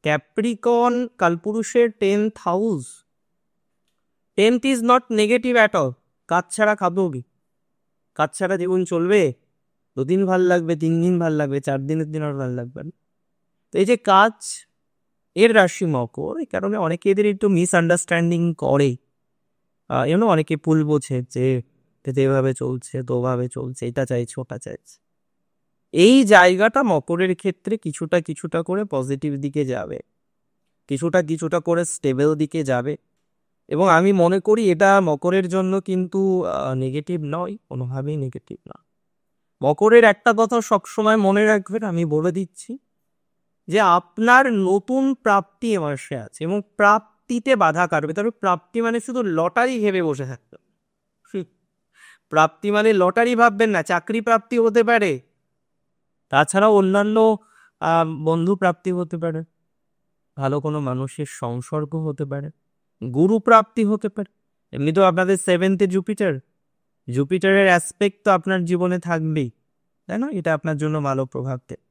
Capricorn কালপুরুষের 10th house. 10th is not negative at all. কাজ ছাড়া খাবো কি? কাজ ছাড়া জীবন চলবে? 2 দিন ভাল লাগবে, 3 দিন ভাল লাগবে, 4 দিনের দিন আর ভাল লাগবে না। তো এই যে কাজ, এর রাশি মকর, এই কারণে অনেকে এদের একটু মিসআন্ডারস্ট্যান্ডিং করে। অনেকে ভুল বোঝে যে এভাবে চলছে, তো ওভাবে চলছে, এটা চাইছে, ওটা চাইছে। এই জায়গাটা মকরের ক্ষেত্রে কিছুটা কিছুটা করে পজিটিভ দিকে যাবে, কিছুটা কিছুটা করে স্টেবল দিকে যাবে। এবং আমি মনে করি এটা মকরের জন্য কিন্তু নেগেটিভ নয়, কোনোভাবেই নেগেটিভ না। মকরের একটা কথা সবসময় মনে রাখবেন, আমি বলে দিচ্ছি, যে আপনার নতুন প্রাপ্তি এ মাসে আছে এবং প্রাপ্তিতে বাধা কাটবে। তবে প্রাপ্তি মানে শুধু লটারি ভেবে বসে থাকতে হবে। প্রাপ্তি মানে লটারি ভাববেন না, চাকরি প্রাপ্তি হতে পারে, তাছাড়াও অন্যান্য বন্ধু প্রাপ্তি হতে পারে, ভালো কোনো মানুষের সংসর্গ হতে পারে, গুরু প্রাপ্তি হতে পারে। এমনি তো আপনাদের 7th জুপিটার, জুপিটারের অ্যাসপেক্ট তো আপনার জীবনে থাকবেই, তাই না? এটা আপনার জন্য ভালো প্রভাব দেয়।